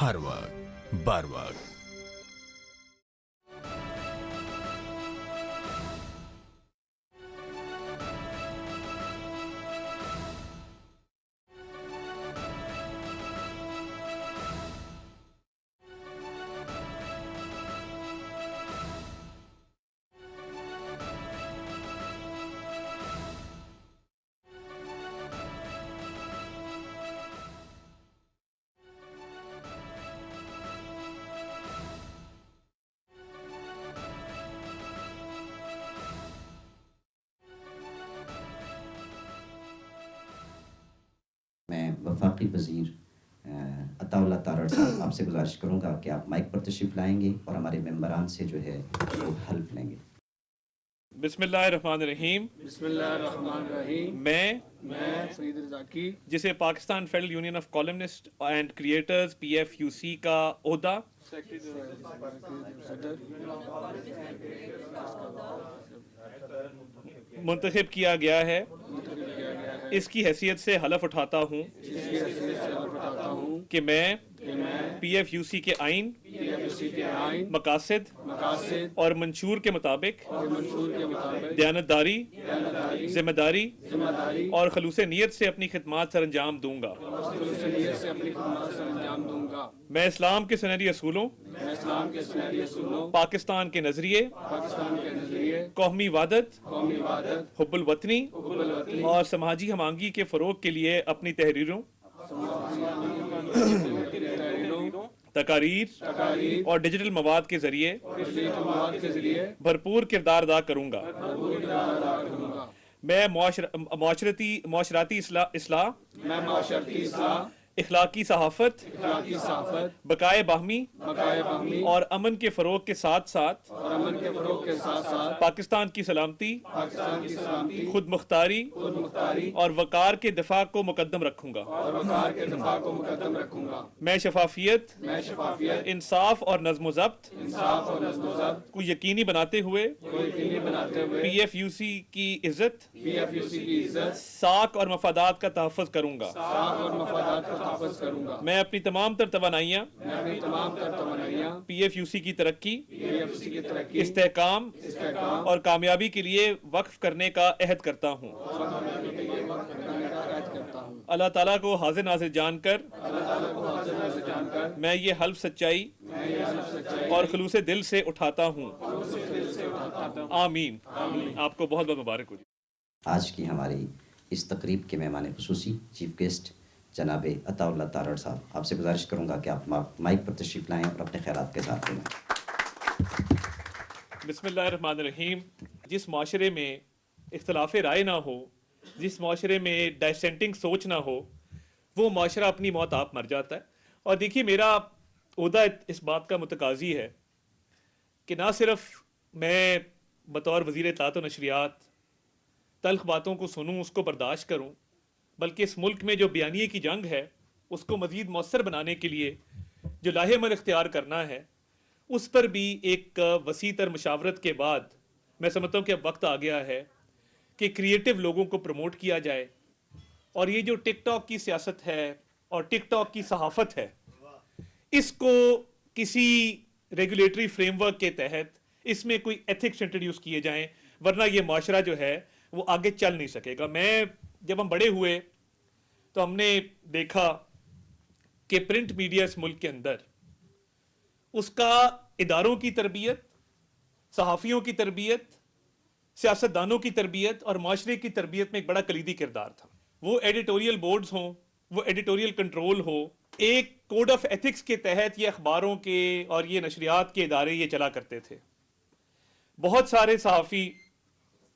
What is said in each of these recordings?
ہر وقت بر وقت میں وفاقی وزیر عطا اللہ تارڑ صاحب آپ سے گزارش کروں گا کہ آپ مائک پر تشریف لائیں گے اور ہمارے ممبران سے جو ہے وہ حلف لیں گے۔ بسم اللہ الرحمن الرحیم۔ بسم اللہ الرحمن الرحیم۔ میں فرید رضا کی جسے Pakistan federal union of columnist and creators P F U C کا عہدہ منتخب کیا گیا ہے، اس کی حیثیت سے حلف اٹھاتا ہوں کہ میں پی ایف یو سی کے آئین، مقاصد اور منشور کے مطابق دیانتداری، ذمہ داری اور خلوص نیت سے اپنی خدمات سر انجام دوں گا۔ میں اسلام کے سنہری اصولوں، پاکستان کے نظریے، قومی وحدت، حب الوطنی اور سماجی ہم آہنگی کے فروغ کے لیے اپنی تحریروں، تقاریر اور ڈیجیٹل مواد کے ذریعے بھرپور کردار ادا کروں گا۔ میں معاشرتی اصلاح، اخلاقی صحافت، بقائے باہمی اور امن کے فروغ کے ساتھ ساتھ پاکستان کی سلامتی، خود مختاری اور وقار کے دفاع کو مقدم رکھوں گا۔ میں شفافیت، انصاف اور نظم و ضبط کو یقینی بناتے ہوئے پی ایف یو سی کی عزت، ساکھ اور مفادات کا تحفظ کروں گا۔ میں اپنی تمام تر توانائیاں پی ایف یو سی کی ترقی، استحکام اور کامیابی کے لیے وقف کرنے کا عہد کرتا ہوں۔ اللہ تعالیٰ کو حاضر ناظر جان کر میں یہ حلف سچائی اور خلوص دل سے اٹھاتا ہوں۔ آمین۔ آپ کو بہت بہت مبارک ہو۔ آج کی ہماری اس تقریب کے مہمان خصوصی چیف گیسٹ جناب عطا اللہ تارڑ صاحب، آپ سے گزارش کروں گا کہ آپ مائک پر تشریف لائیں اور اپنے خیالات کے ساتھ دیں۔ بسم اللہ الرحمن الرحیم۔ جس معاشرے میں اختلاف رائے نہ ہو، جس معاشرے میں ڈائسینٹنگ سوچ نہ ہو، وہ معاشرہ اپنی موت آپ مر جاتا ہے۔ اور دیکھیے، میرا عہدہ اس بات کا متقاضی ہے کہ نہ صرف میں بطور وزیر اطلاعات و نشریات تلخ باتوں کو سنوں، اس کو برداشت کروں، بلکہ اس ملک میں جو بیانیے کی جنگ ہے اس کو مزید مؤثر بنانے کے لیے جو لاہ عمل اختیار کرنا ہے، اس پر بھی ایک وسیع تر مشاورت کے بعد میں سمجھتا ہوں کہ اب وقت آ گیا ہے کہ کریٹو لوگوں کو پروموٹ کیا جائے۔ اور یہ جو ٹک ٹاک کی سیاست ہے اور ٹک ٹاک کی صحافت ہے، اس کو کسی ریگولیٹری فریم ورک کے تحت اس میں کوئی ایتھکس انٹروڈیوس کیے جائیں، ورنہ یہ معاشرہ جو ہے وہ آگے چل نہیں سکے گا۔ جب ہم بڑے ہوئے تو ہم نے دیکھا کہ پرنٹ میڈیا اس ملک کے اندر، اس کا اداروں کی تربیت، صحافیوں کی تربیت، سیاستدانوں کی تربیت اور معاشرے کی تربیت میں ایک بڑا کلیدی کردار تھا۔ وہ ایڈیٹوریل بورڈز ہوں، وہ ایڈیٹوریل کنٹرول ہو، ایک کوڈ آف ایتھکس کے تحت یہ اخباروں کے اور یہ نشریات کے ادارے یہ چلا کرتے تھے۔ بہت سارے صحافی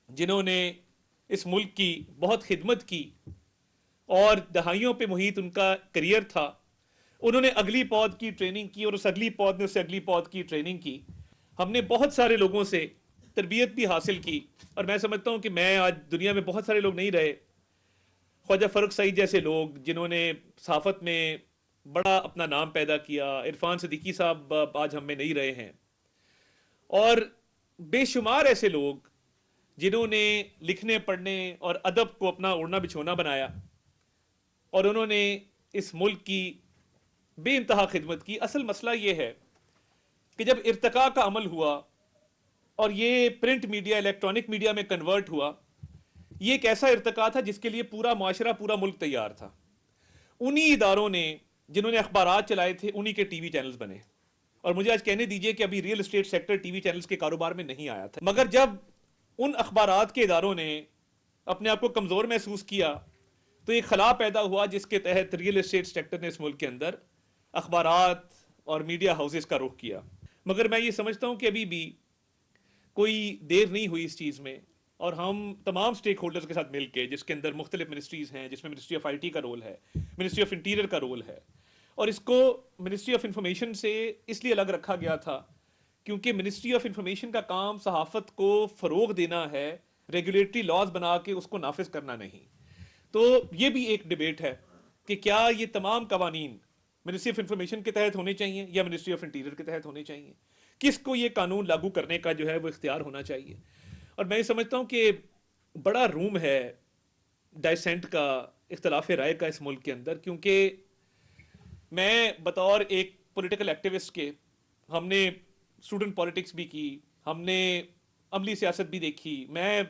جنہوں نے اس ملک کی بہت خدمت کی اور دہائیوں پہ محیط ان کا کریئر تھا، انہوں نے اگلی پود کی ٹریننگ کی اور اس اگلی پود نے اس سے اگلی پود کی ٹریننگ کی۔ ہم نے بہت سارے لوگوں سے تربیت بھی حاصل کی، اور میں سمجھتا ہوں کہ میں آج دنیا میں بہت سارے لوگ نہیں رہے، خواجہ فرق سعید جیسے لوگ جنہوں نے صحافت میں بڑا اپنا نام پیدا کیا، عرفان صدیقی صاحب آج ہم میں نہیں رہے ہیں، اور بے شمار ایسے لوگ جنہوں نے لکھنے پڑھنے اور ادب کو اپنا اوڑھنا بچھونا بنایا، اور انہوں نے اس ملک کی بے انتہا خدمت کی. اصل مسئلہ یہ ہے کہ جب ارتقاء کا عمل ہوا اور یہ پرنٹ میڈیا الیکٹرانک میڈیا میں کنورٹ ہوا, یہ ایک ایسا ارتقاء تھا جس کے لیے پورا معاشرہ پورا ملک تیار تھا. انہی اداروں نے جنہوں نے اخبارات چلائے تھے انہی کے ٹی وی چینلز بنے. اور مجھے آج کہنے دیجئے کہ ابھی real estate sector T V channels کے کاروبار میں نہیں آیا تھا, مگر جب ان اخبارات کے اداروں نے اپنے آپ کو کمزور محسوس کیا تو ایک خلا پیدا ہوا جس کے تحت ریئل اسٹیٹ سیکٹر نے اس ملک کے اندر اخبارات اور میڈیا ہاؤسز کا رخ کیا. مگر میں یہ سمجھتا ہوں کہ ابھی بھی کوئی دیر نہیں ہوئی اس چیز میں, اور ہم تمام سٹیک ہولڈرز کے ساتھ مل کے, جس کے اندر مختلف منسٹریز ہیں, جس میں منسٹری آف آئی ٹی کا رول ہے, منسٹری آف انٹیریئر کا رول ہے, اور اس کو منسٹری آف انفارمیشن سے اس لیے الگ رکھا گیا تھا کیونکہ منسٹری آف انفارمیشن کا کام صحافت کو فروغ دینا ہے, ریگولیٹری لاز بنا کے اس کو نافذ کرنا نہیں. تو یہ بھی ایک ڈیبیٹ ہے کہ کیا یہ تمام قوانین منسٹری آف انفارمیشن کے تحت ہونے چاہیے یا منسٹری آف انٹیریئر کے تحت ہونے چاہیے, کس کو یہ قانون لاگو کرنے کا جو ہے وہ اختیار ہونا چاہیے. اور میں یہ سمجھتا ہوں کہ بڑا روم ہے ڈائسینٹ کا, اختلاف رائے کا اس ملک کے اندر, کیونکہ میں بطور ایک پولیٹیکل ایکٹیوسٹ کے, ہم نے اسٹوڈنٹ پالیٹکس بھی کی, ہم نے عملی سیاست بھی دیکھی, میں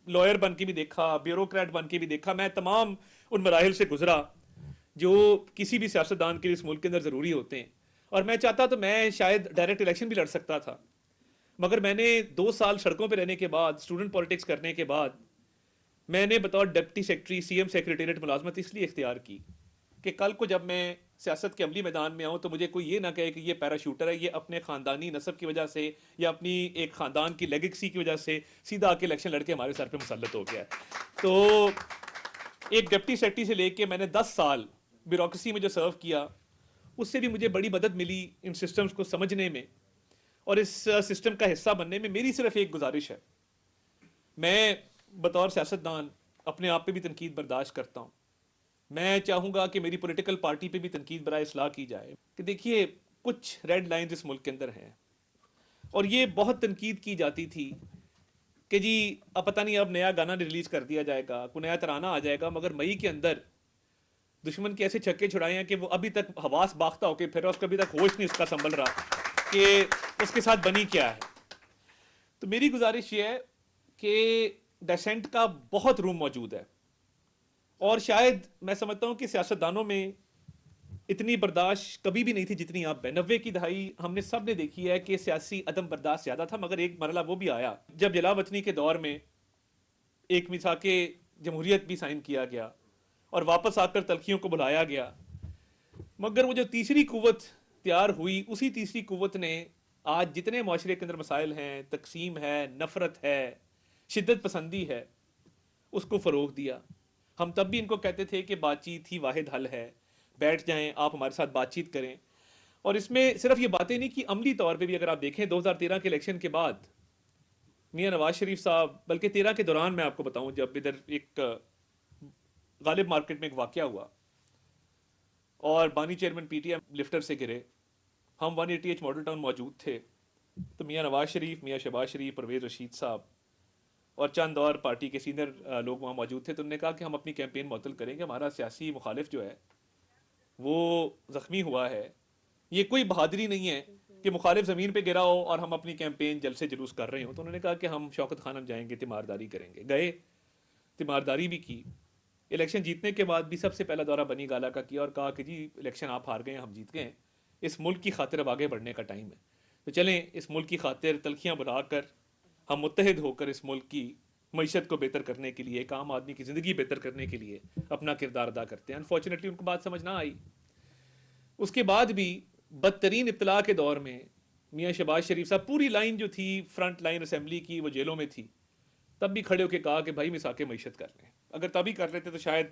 لائر بن کے بھی دیکھا, بیوروکریٹ بن کے بھی دیکھا, میں تمام ان مراحل سے گزرا جو کسی بھی سیاستدان کے لیے اس ملک کے اندر ضروری ہوتے ہیں. اور میں چاہتا تو میں شاید ڈائریکٹ الیکشن بھی لڑ سکتا تھا, مگر میں نے 2 سال سڑکوں پہ رہنے کے بعد, اسٹوڈنٹ پالیٹکس کرنے کے بعد, میں نے بطور ڈپٹی سیکرٹری سی ایم سیکریٹریٹ ملازمت اس لیے اختیار کی کہ کل کو جب میں سیاست کے عملی میدان میں آؤں تو مجھے کوئی یہ نہ کہے کہ یہ پیراشوٹر ہے, یہ اپنے خاندانی نسب کی وجہ سے یا اپنی ایک خاندان کی لیگیسی کی وجہ سے سیدھا آ کے الیکشن لڑ کے ہمارے سر پہ مسلط ہو گیا ہے. تو ایک ڈپٹی سیکرٹری سے لے کے میں نے 10 سال بیوروکریسی میں جو سرو کیا, اس سے بھی مجھے بڑی مدد ملی ان سسٹمز کو سمجھنے میں اور اس سسٹم کا حصہ بننے میں. میری صرف ایک گزارش ہے, میں بطور سیاستدان اپنے آپ پہ بھی تنقید برداشت کرتا ہوں, میں چاہوں گا کہ میری پولیٹیکل پارٹی پہ بھی تنقید برائے اصلاح کی جائے کہ دیکھیے کچھ ریڈ لائنز اس ملک کے اندر ہیں, اور یہ بہت تنقید کی جاتی تھی کہ جی اب پتہ نہیں اب نیا گانا ریلیز کر دیا جائے گا, کوئی نیا ترانہ آ جائے گا, مگر مئی کے اندر دشمن کے ایسے چھکے چھڑائے ہیں کہ وہ ابھی تک حواس باختہ ہو کے پھر اس کا ابھی تک ہوش نہیں اس کا سنبھل رہا کہ اس کے ساتھ بنی کیا ہے. تو میری گزارش یہ ہے کہ ڈیسنٹ کا بہت روم موجود ہے, اور شاید میں سمجھتا ہوں کہ سیاستدانوں میں اتنی برداشت کبھی بھی نہیں تھی جتنی اب ہے. 90 کی دہائی ہم نے سب نے دیکھی ہے کہ سیاسی عدم برداشت زیادہ تھا, مگر ایک مرحلہ وہ بھی آیا جب جلا وطنی کے دور میں ایک میثاق جمہوریت بھی سائن کیا گیا اور واپس آ کر تلخیوں کو بلایا گیا, مگر وہ جو تیسری قوت تیار ہوئی, اسی تیسری قوت نے آج جتنے معاشرے کے اندر مسائل ہیں, تقسیم ہے, نفرت ہے, شدت پسندی ہے, اس کو فروغ دیا. ہم تب بھی ان کو کہتے تھے کہ بات چیت ہی واحد حل ہے, بیٹھ جائیں آپ ہمارے ساتھ بات چیت کریں. اور اس میں صرف یہ باتیں نہیں کہ عملی طور پہ بھی اگر آپ دیکھیں 2013 کے الیکشن کے بعد میاں نواز شریف صاحب, بلکہ 13 کے دوران میں آپ کو بتاؤں جب ادھر ایک غالب مارکیٹ میں ایک واقعہ ہوا اور بانی chairman P T M lifter سے گرے, ہم 180H ماڈل ٹاؤن موجود تھے, تو میاں نواز شریف, میاں شہباز شریف, پرویز رشید صاحب اور چند اور پارٹی کے سینئر لوگ وہاں موجود تھے. تو انہوں نے کہا کہ ہم اپنی کیمپین معطل کریں گے, ہمارا سیاسی مخالف جو ہے وہ زخمی ہوا ہے, یہ کوئی بہادری نہیں ہے کہ مخالف زمین پہ گرا ہو اور ہم اپنی کیمپین جلسے جلوس کر رہے ہوں. تو انہوں نے کہا کہ ہم شوکت خانم جائیں گے, تیمارداری کریں گے. گئے, تیمارداری بھی کی, الیکشن جیتنے کے بعد بھی سب سے پہلا دورہ بنی گالا کا کیا اور کہا کہ جی الیکشن آپ ہار گئے ہیں, ہم جیت گئے ہیں, اس ملک کی خاطر اب آگے بڑھنے کا ٹائم ہے, تو چلیں اس ملک کی خاطر تلخیاں بلا کر ہم متحد ہو کر اس ملک کی معیشت کو بہتر کرنے کے لیے, ایک عام آدمی کی زندگی بہتر کرنے کے لیے اپنا کردار ادا کرتے ہیں. انفارچونیٹلی ان کو بات سمجھ نہ آئی. اس کے بعد بھی بدترین ابتلا کے دور میں میاں شہباز شریف صاحب, پوری لائن جو تھی فرنٹ لائن اسمبلی کی وہ جیلوں میں تھی, تب بھی کھڑے ہو کے کہا کہ بھائی میثاق معیشت کر لیں. اگر تبھی کر لیتے تو شاید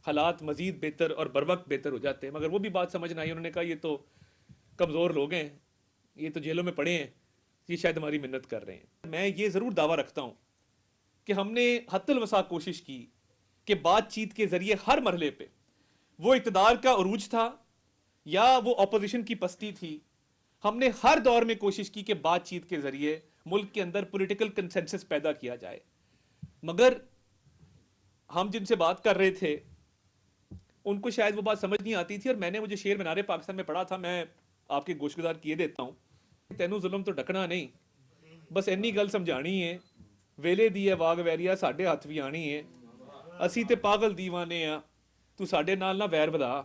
حالات مزید بہتر اور بروقت بہتر ہو جاتے ہیں, مگر وہ بھی بات سمجھ نہ آئی. انہوں نے کہا یہ تو کمزور لوگ ہیں, یہ تو جیلوں میں پڑے ہیں, یہ شاید ہماری منت کر رہے ہیں. میں یہ ضرور دعویٰ رکھتا ہوں کہ ہم نے حد الوسع کوشش کی کہ بات چیت کے ذریعے ہر مرحلے پہ, وہ اقتدار کا عروج تھا یا وہ اپوزیشن کی پستی تھی, ہم نے ہر دور میں کوشش کی کہ بات چیت کے ذریعے ملک کے اندر پولیٹیکل کنسنسس پیدا کیا جائے. مگر ہم جن سے بات کر رہے تھے ان کو شاید وہ بات سمجھ نہیں آتی تھی. اور میں نے وہ جو شعر مینار پاکستان میں پڑھا تھا, میں آپ کے گوش گزار کیے دیتا ہوں. تینوں ظلم تو ڈکنا نہیں, بس اینی گل سمجھانی ہے, ویلے دی ہے واگ ویریا ساڈے ہاتھ بھی آنی ہے. اسی تے پاگل دیوانے ہاں, تو ساڈے نال نہ ویر ودا.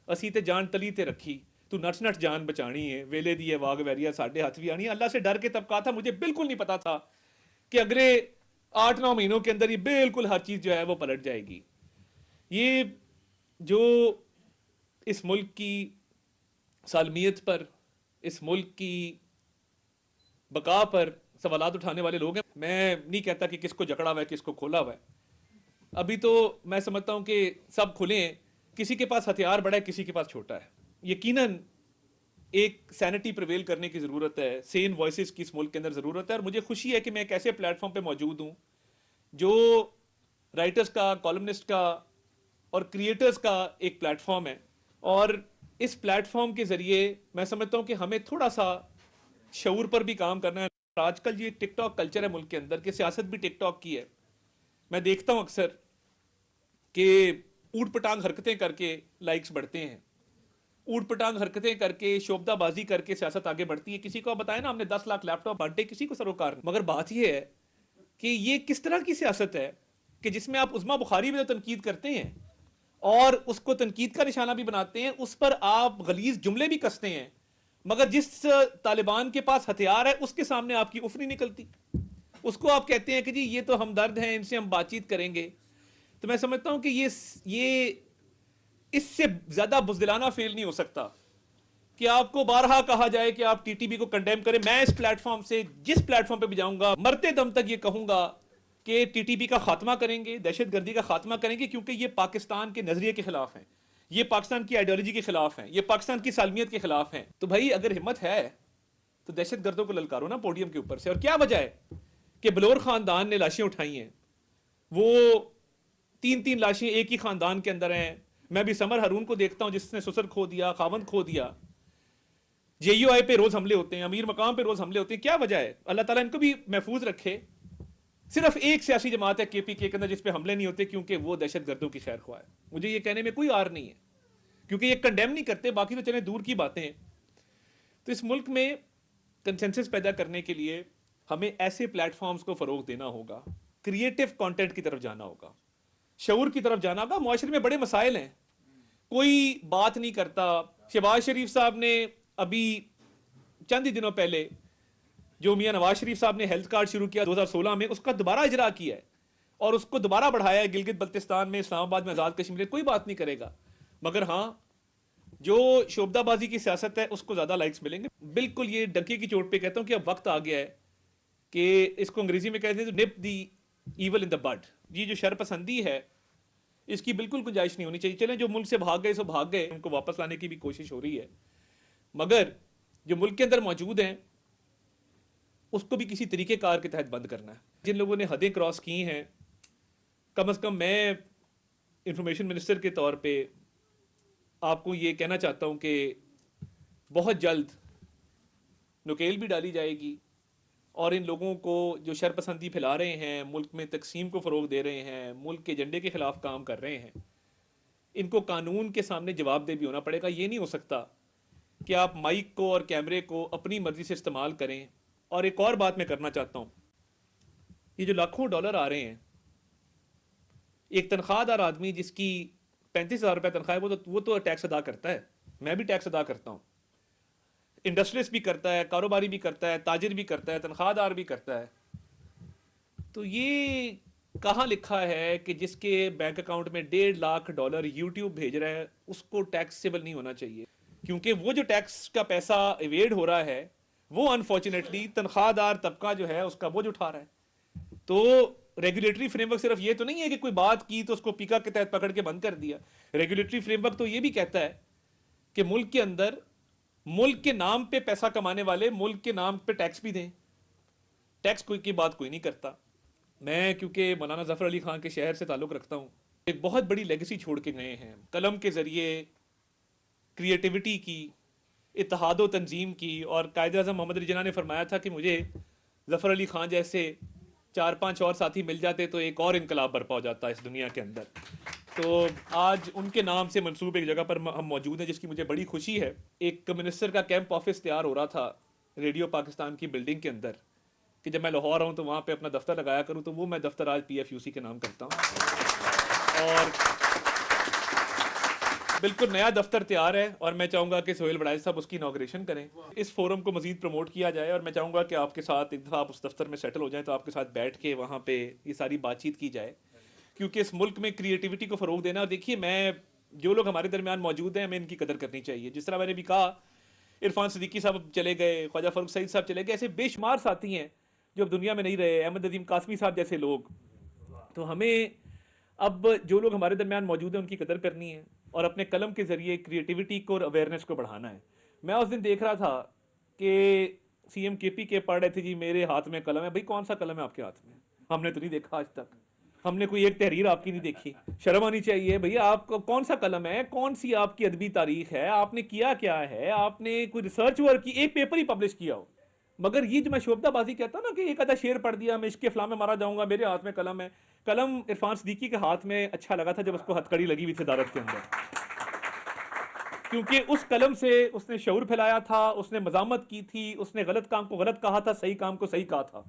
اسی تے جان تلی تے رکھی, تو نٹ نٹ جان بچانی ہے. ویلے دی ہے واگ ویریا ساڈے ہاتھ بھی آنی ہے. اللہ سے ڈر کے تب کہا تھا, مجھے بالکل نہیں پتا تھا کہ اگلے 8-9 مہینوں کے اندر یہ بالکل ہر چیز جو ہے وہ پلٹ جائے گی. یہ جو اس ملک کی سالمیت پر, اس ملک کی بقا پر سوالات اٹھانے والے لوگ ہیں. میں نہیں کہتا کہ کس کو جکڑا ہوا ہے کس کو کھولا ہوا ہے. ابھی تو میں سمجھتا ہوں کہ سب کھلے ہیں. کسی کے پاس ہتھیار بڑا ہے, کسی کے پاس چھوٹا ہے. یقیناً ایک سینٹی پریویل کرنے کی ضرورت ہے, سین وائسز کی اس ملک کے اندر ضرورت ہے. اور مجھے خوشی ہے کہ میں ایک ایسے پلیٹ فارم پہ موجود ہوں جو رائٹرز کا, کالمنسٹ کا اور کریٹرز کا ایک پلیٹ فارم ہے. اور اس پلیٹ فارم کے ذریعے میں سمجھتا ہوں کہ ہمیں تھوڑا سا شعور پر بھی کام کرنا ہے. آج کل یہ ٹک ٹاک کلچر ہے ملک کے اندر, کہ سیاست بھی ٹک ٹاک کی ہے. میں دیکھتا ہوں اکثر کہ اوٹ پٹانگ حرکتیں کر کے لائکس بڑھتے ہیں, اوٹ پٹانگ حرکتیں کر کے, شوبدہ بازی کر کے سیاست آگے بڑھتی ہے. کسی کو بتائیں نا ہم نے 10 لاکھ لیپ ٹاپ بانٹے, کسی کو سروکار نہیں. مگر بات یہ ہے کہ یہ کس طرح کی سیاست ہے کہ جس میں آپ عظمیٰ بخاری میں تو تنقید کرتے ہیں اور اس کو تنقید کا نشانہ بھی بناتے ہیں, اس پر آپ غلیظ جملے بھی کستے ہیں, مگر جس طالبان کے پاس ہتھیار ہے اس کے سامنے آپ کی اف نہیں نکلتی. اس کو آپ کہتے ہیں کہ جی یہ تو ہمدرد ہیں, ان سے ہم بات چیت کریں گے. تو میں سمجھتا ہوں کہ یہ اس سے زیادہ بزدلانہ فیل نہیں ہو سکتا کہ آپ کو بارہا کہا جائے کہ آپ ٹی ٹی پی کو کنڈیم کریں. میں اس پلیٹ فارم سے جس پلیٹ فارم پہ بھی جاؤں گا, مرتے دم تک یہ کہوں گا کہ ٹی ٹی پی کا خاتمہ کریں گے, دہشت گردی کا خاتمہ کریں گے, کیونکہ یہ پاکستان کے نظریے کے خلاف ہیں, یہ پاکستان کی آئیڈیالوجی کے خلاف ہیں, یہ پاکستان کی سالمیت کے خلاف ہیں. تو بھائی اگر ہمت ہے تو دہشت گردوں کو للکارو نا پوڈیم کے اوپر سے. اور کیا وجہ ہے کہ بلور خاندان نے لاشیں اٹھائی ہیں, وہ 3 لاشیں ایک ہی خاندان کے اندر ہیں. میں بھی سمر ہارون کو دیکھتا ہوں جس نے سسر کھو دیا, خاوند کھو دیا. جے یو آئی پہ روز حملے ہوتے ہیں, امیر مقام پہ روز حملے ہوتے ہیں. کیا وجہ ہے؟ اللہ تعالیٰ ان کو بھی محفوظ رکھے. صرف ایک سیاسی جماعت ہے KPK کے اندر جس پہ حملے نہیں ہوتے, کیونکہ وہ دہشت گردوں کی خیر خواہ ہے. مجھے یہ کہنے میں کوئی آر نہیں ہے, کیونکہ یہ کنڈیم نہیں کرتے, باقی تو چلیں دور کی باتیں ہیں. تو اس ملک میں کنسنسس پیدا کرنے کے لیے ہمیں ایسے پلیٹ فارمز کو فروغ دینا ہوگا, کریٹو کانٹینٹ کی طرف جانا ہوگا, شعور کی طرف جانا ہوگا. معاشرے میں بڑے مسائل ہیں, کوئی بات نہیں کرتا. شہباز شریف صاحب نے ابھی چند ہی دنوں پہلے جو میاں نواز شریف صاحب نے ہیلتھ کارڈ شروع کیا 2016 میں, اس کا دوبارہ اجرا کیا ہے اور اس کو دوبارہ بڑھایا ہے. گلگت بلتستان میں, اسلام آباد میں آزاد کشمیر, کوئی بات نہیں کرے گا. مگر ہاں جو شعبدہ بازی کی سیاست ہے اس کو زیادہ لائکس ملیں گے. بالکل یہ ڈنکے کی چوٹ پہ کہتا ہوں کہ اب وقت آ گیا ہے کہ اس کو انگریزی میں کہتے ہیں نپ دی ایول ان دا بڈ. یہ جو شر پسندی ہے اس کی بالکل گنجائش نہیں ہونی چاہیے. چلیں جو ملک سے بھاگ گئے سو بھاگ گئے, ان کو واپس لانے کی بھی کوشش ہو رہی ہے, مگر جو ملک کے اندر موجود ہیں اس کو بھی کسی طریقے کار کے تحت بند کرنا ہے. جن لوگوں نے حدیں کراس کی ہیں, کم از کم میں انفارمیشن منسٹر کے طور پہ آپ کو یہ کہنا چاہتا ہوں کہ بہت جلد نکیل بھی ڈالی جائے گی, اور ان لوگوں کو جو شر پسندی پھیلا رہے ہیں, ملک میں تقسیم کو فروغ دے رہے ہیں, ملک کے ایجنڈے کے خلاف کام کر رہے ہیں, ان کو قانون کے سامنے جواب دہ بھی ہونا پڑے گا. یہ نہیں ہو سکتا کہ آپ مائک کو اور کیمرے کو اپنی مرضی سے استعمال کریں. اور ایک اور بات میں کرنا چاہتا ہوں, یہ جو لاکھوں ڈالر آ رہے ہیں, ایک تنخواہ دار آدمی جس کی 35,000 روپے تنخواہ ہے وہ تو ٹیکس ادا کرتا ہے, میں بھی ٹیکس ادا کرتا ہوں, انڈسٹریلسٹ بھی کرتا ہے, کاروباری بھی کرتا ہے, تاجر بھی کرتا ہے, تنخواہ دار بھی کرتا ہے. تو یہ کہاں لکھا ہے کہ جس کے بینک اکاؤنٹ میں $1.5 لاکھ یوٹیوب بھیج رہا ہے اس کو ٹیکسیبل نہیں ہونا چاہیے؟ کیونکہ وہ جو ٹیکس کا پیسہ ایویڈ ہو رہا ہے وہ انفارچونیٹلی تنخواہ دار طبقہ جو ہے اس کا بوجھ اٹھا رہا ہے. تو ریگولیٹری فریم ورک صرف یہ تو نہیں ہے کہ کوئی بات کی تو اس کو پیکا کے تحت پکڑ کے بند کر دیا. ریگولیٹری فریم ورک تو یہ بھی کہتا ہے کہ ملک کے اندر ملک کے نام پہ پیسہ کمانے والے ملک کے نام پہ ٹیکس بھی دیں. ٹیکس کی بات کوئی نہیں کرتا. میں کیونکہ مولانا ظفر علی خان کے شہر سے تعلق رکھتا ہوں, ایک بہت بڑی لیگیسی چھوڑ کے گئے ہیں, قلم کے ذریعے کریٹیوٹی کی, اتحاد و تنظیم کی. اور قائد اعظم محمد علی جناح نے فرمایا تھا کہ مجھے ظفر علی خان جیسے 4-5 اور ساتھی مل جاتے تو ایک اور انقلاب برپا ہو جاتا ہے اس دنیا کے اندر. تو آج ان کے نام سے منسوب ایک جگہ پر ہم موجود ہیں جس کی مجھے بڑی خوشی ہے. ایک منسٹر کا کیمپ آفس تیار ہو رہا تھا ریڈیو پاکستان کی بلڈنگ کے اندر کہ جب میں لاہور آؤں تو وہاں پہ اپنا دفتر لگایا کروں, تو وہ میں دفتر آج PFUC کے نام کرتا ہوں. اور بالکل نیا دفتر تیار ہے اور میں چاہوں گا کہ سہیل بڑائچ صاحب اس کی انوگریشن کریں. اس فورم کو مزید پروموٹ کیا جائے اور میں چاہوں گا کہ آپ کے ساتھ ایک دفعہ آپ اس دفتر میں سیٹل ہو جائیں تو آپ کے ساتھ بیٹھ کے وہاں پہ یہ ساری بات چیت کی جائے, کیونکہ اس ملک میں کریٹیوٹی کو فروغ دینا. اور دیکھیے, میں جو لوگ ہمارے درمیان موجود ہیں ہمیں ان کی قدر کرنی چاہیے. جس طرح میں نے بھی کہا, عرفان صدیقی صاحب چلے گئے, خواجہ فاروق سعید صاحب چلے گئے, ایسے بے شمار ساتھی ہیں جو اب دنیا میں نہیں رہے, احمد عظیم قاسمی صاحب جیسے لوگ. تو ہمیں اب جو لوگ ہمارے درمیان موجود ہیں ان کی قدر کرنی ہے اور اپنے قلم کے ذریعے کریٹیوٹی کو اور اویئرنیس کو بڑھانا ہے. میں اس دن دیکھ رہا تھا کہ CM KP کے پڑھ رہے تھے, جی میرے ہاتھ میں قلم ہے. بھائی کون سا قلم ہے آپ کے ہاتھ میں؟ ہم نے تو نہیں دیکھا آج تک, ہم نے کوئی ایک تحریر آپ کی نہیں دیکھی. شرم آنی چاہیے بھیا. آپ کو کون سا قلم ہے, کون سی آپ کی ادبی تاریخ ہے, آپ نے کیا کیا ہے, آپ نے کوئی ریسرچ ورک کی, ایک پیپر ہی پبلش کیا ہو. مگر یہ جو میں شعبدہ بازی کہتا ہوں نا کہ ایک آدھا شعر پڑھ دیا, میں عشق فلاں میں مارا جاؤں گا, میرے ہاتھ میں قلم ہے. قلم عرفان صدیقی کے ہاتھ میں اچھا لگا تھا جب اس کو ہتھکڑی لگی ہوئی تھی عدالت کے اندر, کیونکہ اس قلم سے اس نے شعور پھیلایا تھا, اس نے مذمت کی تھی, اس نے غلط کام کو غلط کہا تھا, صحیح کام کو صحیح کہا تھا.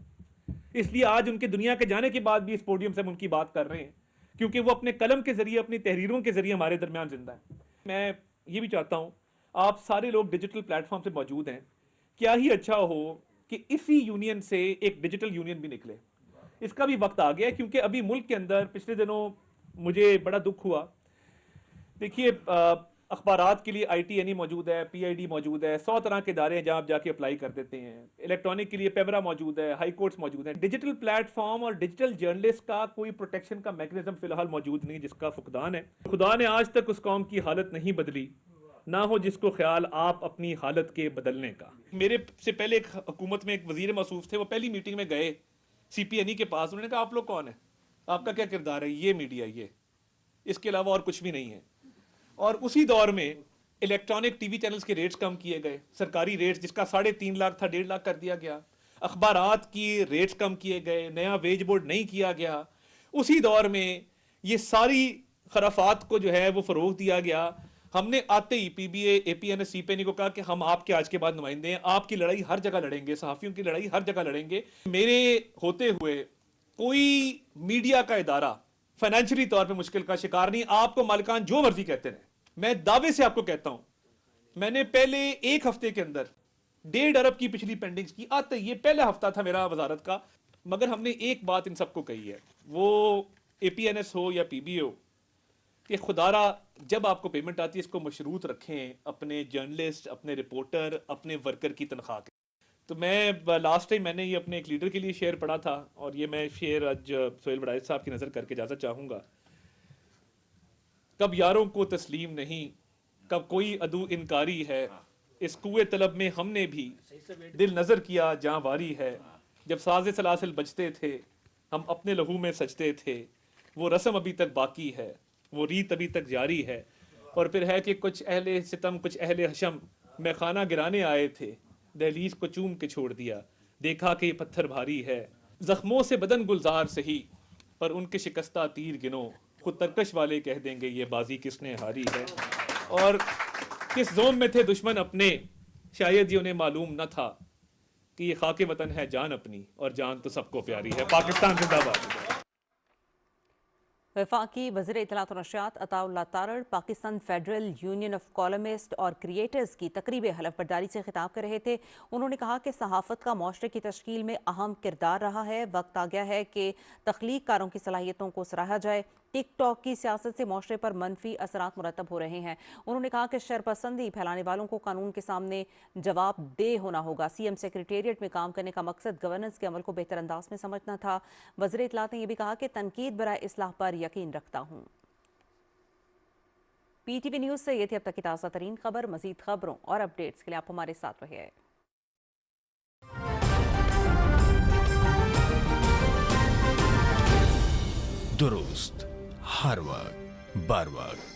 اس لیے آج ان کے دنیا کے جانے کے بعد بھی اس پوڈیم سے ہم ان کی بات کر رہے ہیں, کیونکہ وہ اپنے قلم کے ذریعے, اپنی تحریروں کے ذریعے ہمارے درمیان زندہ ہے. میں یہ بھی چاہتا ہوں آپ سارے لوگ ڈیجیٹل پلیٹ فارم سے موجود ہیں, کیا ہی اچھا ہو کہ اسی یونین سے ایک ڈیجیٹل یونین بھی نکلے. اس کا بھی وقت آ گیا ہے, کیونکہ ابھی ملک کے اندر پچھلے دنوں مجھے بڑا دکھ ہوا. دیکھیے, اخبارات کے لیے ITNE موجود ہے, PID موجود ہے, 100 طرح کے ادارے ہیں جہاں آپ جا کے اپلائی کر دیتے ہیں. الیکٹرانک کے لیے پیمرا موجود ہے, ہائی کورٹس موجود ہیں. ڈیجیٹل پلیٹ فارم اور ڈیجیٹل جرنلسٹ کا کوئی پروٹیکشن کا میکنزم فی الحال موجود نہیں, جس کا فقدان ہے. خدا نے آج تک اس قوم کی حالت نہیں بدلی, نہ ہو جس کو خیال آپ اپنی حالت کے بدلنے کا. میرے سے پہلے ایک حکومت میں ایک وزیر موصوف تھے, وہ پہلی میٹنگ میں گئے CPNE کے پاس, انہوں نے کہا آپ لوگ کون ہیں, آپ کا کیا کردار ہے؟ یہ میڈیا, یہ اس کے علاوہ اور کچھ بھی نہیں ہے. اور اسی دور میں الیکٹرانک TV چینلز کے ریٹس کم کیے گئے, سرکاری ریٹس جس کا 3.5 لاکھ تھا 1.5 لاکھ کر دیا گیا. اخبارات کی ریٹس کم کیے گئے, نیا ویج بورڈ نہیں کیا گیا. اسی دور میں یہ ساری خرافات کو جو ہے وہ فروغ دیا گیا. ہم نے آتے ہی PBA, APNS, CPNE کو کہا کہ ہم آپ کے آج کے بعد نمائندے ہیں, آپ کی لڑائی ہر جگہ لڑیں گے, صحافیوں کی لڑائی ہر جگہ لڑیں گے. میرے ہوتے ہوئے کوئی میڈیا کا ادارہ فائنینشلی طور پہ مشکل کا شکار نہیں. آپ کو مالکان جو مرضی کہتے رہیں, میں دعوے سے آپ کو کہتا ہوں, میں نے پہلے ایک ہفتے کے اندر 1.5 ارب کی پچھلی پینڈنگز کی. آتے یہ پہلا ہفتہ تھا میرا وزارت کا, مگر ہم نے ایک بات ان سب کو کہی ہے, وہ APNS ہو یا PBA ہو, کہ خدا را جب آپ کو پیمنٹ آتی ہے اس کو مشروط رکھیں اپنے جرنلسٹ, اپنے رپورٹر, اپنے ورکر کی تنخواہ کے. تو میں لاسٹ ٹائم میں نے یہ اپنے ایک لیڈر کے لیے شعر پڑھا تھا, اور یہ میں شعر آج سہیل بڑائچ صاحب کی نظر کر کے اجازت چاہوں گا. کب یاروں کو تسلیم نہیں, کب کوئی عدو انکاری ہے, اس کوئے طلب میں ہم نے بھی دل نظر کیا جاں واری ہے. جب ساز سلاسل بجتے تھے ہم اپنے لہو میں سجتے تھے, وہ رسم ابھی تک باقی ہے, وہ ریت ابھی تک جاری ہے. اور پھر ہے کہ کچھ اہل ستم کچھ اہل حشم میں خانہ گرانے آئے تھے, دہلیز کو چوم کے چھوڑ دیا, دیکھا کہ یہ پتھر بھاری ہے. زخموں سے بدن گلزار سہی پر ان کے شکستہ تیر گنو, خود ترکش والے کہہ دیں گے یہ بازی کس نے ہاری ہے. اور کس زوم میں تھے دشمن اپنے, شاید یہ انہیں معلوم نہ تھا کہ یہ خاک وطن ہے جان اپنی, اور جان تو سب کو پیاری ہے. پاکستان زندہ باد. وفاقی وزیر اطلاعات و نشریات Atta Ullah Tarar Pakistan federal union of columnist اور کریٹرز کی تقریب حلف برداری سے خطاب کر رہے تھے. انہوں نے کہا کہ صحافت کا معاشرے کی تشکیل میں اہم کردار رہا ہے. وقت آ گیا ہے کہ تخلیق کاروں کی صلاحیتوں کو سراہا جائے. ٹک ٹاک کی سیاست سے معاشرے پر منفی اثرات مرتب ہو رہے ہیں. انہوں نے کہا کہ شرپسندی پھیلانے والوں کو قانون کے سامنے جواب دہ ہونا ہوگا. CM سیکریٹریٹ میں کام کرنے کا مقصد گورننس کے عمل کو بہتر انداز میں سمجھنا تھا. وزیر اطلاعات نے یہ بھی کہا کہ تنقید برائے اصلاح پر یقین رکھتا ہوں. PTV نیوز سے یہ تھی اب تک کی تازہ ترین خبر. مزید خبروں اور اپڈیٹس کے لیے آپ ہمارے ساتھ رہیے. درست ہر وقت بر وقت.